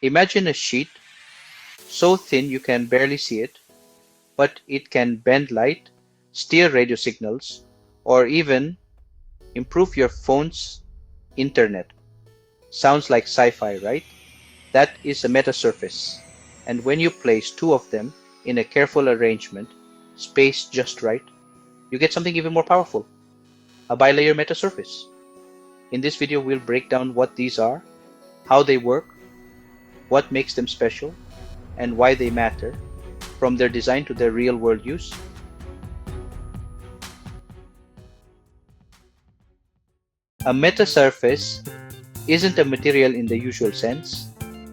Imagine a sheet so thin you can barely see it, but it can bend light, steer radio signals, or even improve your phone's internet. Sounds like sci-fi, right? That is a metasurface. And when you place two of them in a careful arrangement, spaced just right, you get something even more powerful, a bilayer metasurface. In this video, we'll break down what these are, how they work, what makes them special, and why they matter, from their design to their real-world use. A metasurface isn't a material in the usual sense.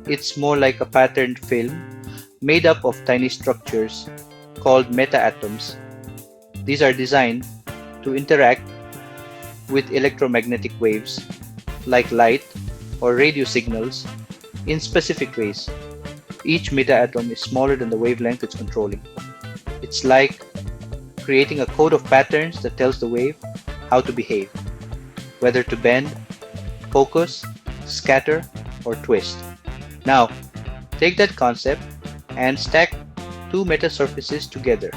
It's more like a patterned film made up of tiny structures called metaatoms. These are designed to interact with electromagnetic waves like light or radio signals in specific ways. Each metaatom is smaller than the wavelength it's controlling. It's like creating a code of patterns that tells the wave how to behave, whether to bend, focus, scatter, or twist. Now, take that concept and stack two metasurfaces together,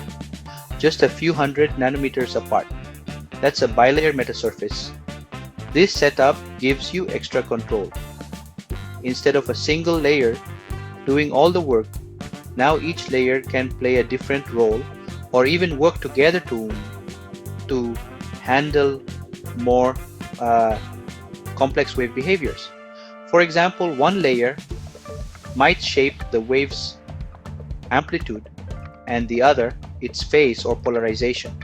just a few hundred nanometers apart. That's a bilayer metasurface. This setup gives you extra control. Instead of a single layer doing all the work, now each layer can play a different role or even work together to handle more complex wave behaviors. For example, one layer might shape the wave's amplitude and the other its phase or polarization.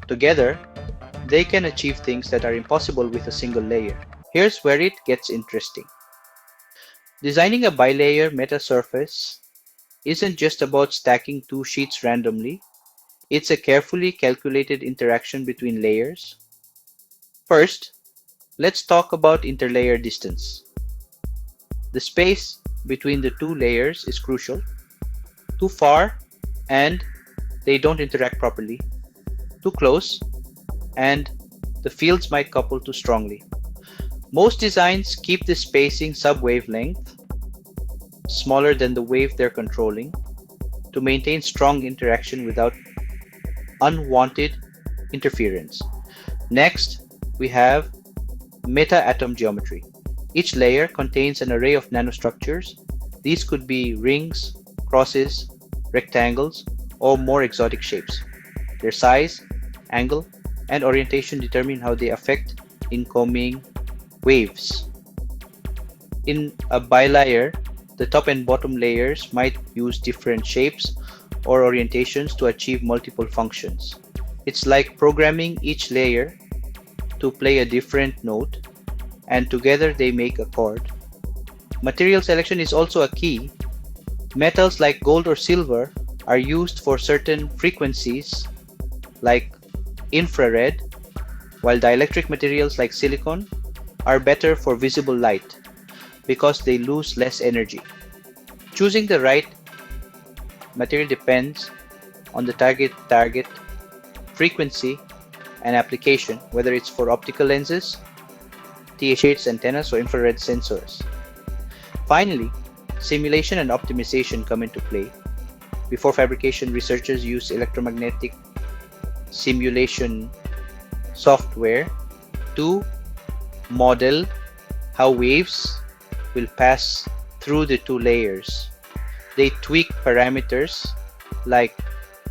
Together, they can achieve things that are impossible with a single layer. Here's where it gets interesting. Designing a bilayer metasurface isn't just about stacking two sheets randomly. It's a carefully calculated interaction between layers. First, let's talk about interlayer distance. The space between the two layers is crucial. Too far and they don't interact properly. Too close and the fields might couple too strongly. Most designs keep this spacing sub-wavelength, smaller than the wave they're controlling, to maintain strong interaction without unwanted interference. Next, we have metaatom geometry. Each layer contains an array of nanostructures. These could be rings, crosses, rectangles, or more exotic shapes. Their size, angle, and orientation determine how they affect incoming waves. In a bilayer, the top and bottom layers might use different shapes or orientations to achieve multiple functions. It's like programming each layer to play a different note, and together they make a chord. Material selection is also a key. Metals like gold or silver are used for certain frequencies like infrared, while dielectric materials like silicon are better for visible light because they lose less energy. Choosing the right material depends on the target frequency and application, whether it's for optical lenses, THH antennas, or infrared sensors. Finally, simulation and optimization come into play. Before fabrication, researchers use electromagnetic simulation software to model how waves will pass through the two layers. They tweak parameters like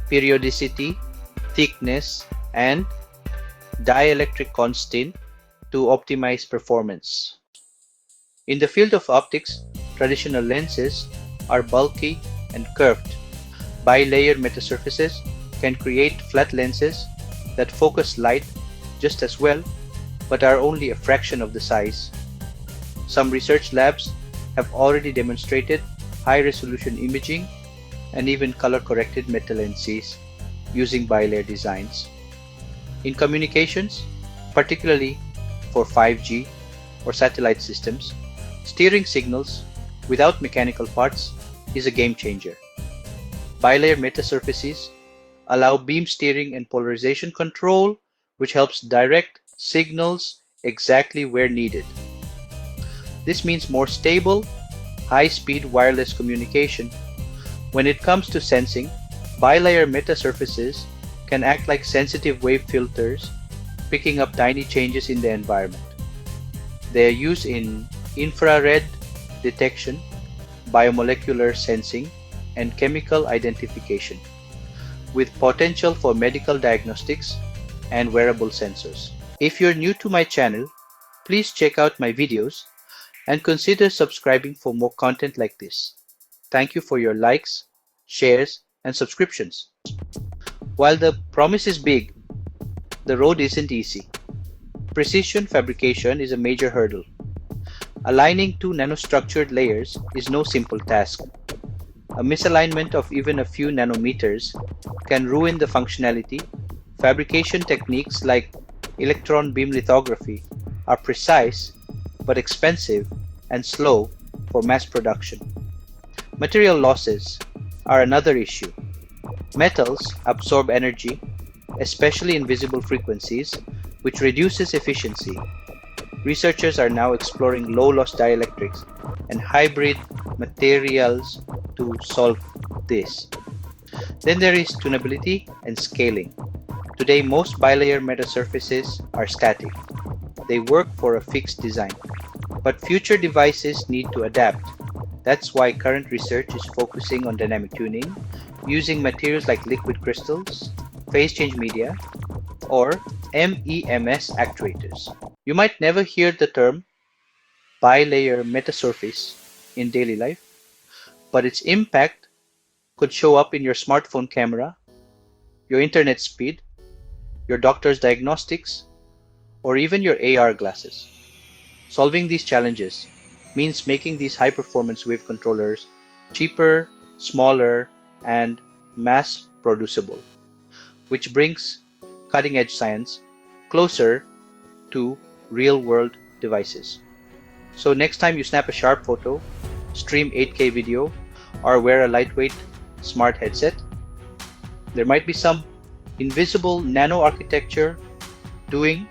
periodicity, thickness, and dielectric constant to optimize performance. In the field of optics, traditional lenses are bulky and curved. Bilayer metasurfaces can create flat lenses that focus light just as well, but are only a fraction of the size. Some research labs have already demonstrated high-resolution imaging and even color-corrected metalenses using bilayer designs. In communications, particularly for 5G or satellite systems, steering signals without mechanical parts is a game changer. Bilayer metasurfaces allow beam steering and polarization control, which helps direct signals exactly where needed. This means more stable, high-speed wireless communication. When it comes to sensing, bilayer metasurfaces can act like sensitive wave filters, picking up tiny changes in the environment. They are used in infrared detection, biomolecular sensing, and chemical identification, with potential for medical diagnostics and wearable sensors. If you're new to my channel, please check out my videos and consider subscribing for more content like this. Thank you for your likes, shares, and subscriptions. While the promise is big, the road isn't easy. Precision fabrication is a major hurdle. Aligning two nanostructured layers is no simple task. A misalignment of even a few nanometers can ruin the functionality. Fabrication techniques like electron beam lithography are precise but expensive and slow for mass production. Material losses are another issue. Metals absorb energy, especially in visible frequencies, which reduces efficiency. Researchers are now exploring low-loss dielectrics and hybrid materials to solve this. Then there is tunability and scaling. Today, most bilayer metasurfaces are static. They work for a fixed design. But future devices need to adapt. That's why current research is focusing on dynamic tuning, using materials like liquid crystals, phase change media, or MEMS actuators. You might never hear the term bilayer metasurface in daily life, but its impact could show up in your smartphone camera, your internet speed, your doctor's diagnostics, or even your AR glasses. Solving these challenges means making these high-performance wave controllers cheaper, smaller, and mass-producible, which brings cutting-edge science closer to real-world devices. So next time you snap a sharp photo, stream 8K video, or wear a lightweight smart headset, there might be some invisible nano architecture doing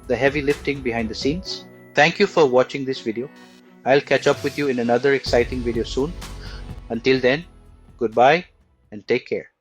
the heavy lifting behind the scenes. Thank you for watching this video. I'll catch up with you in another exciting video soon. Until then, goodbye and take care.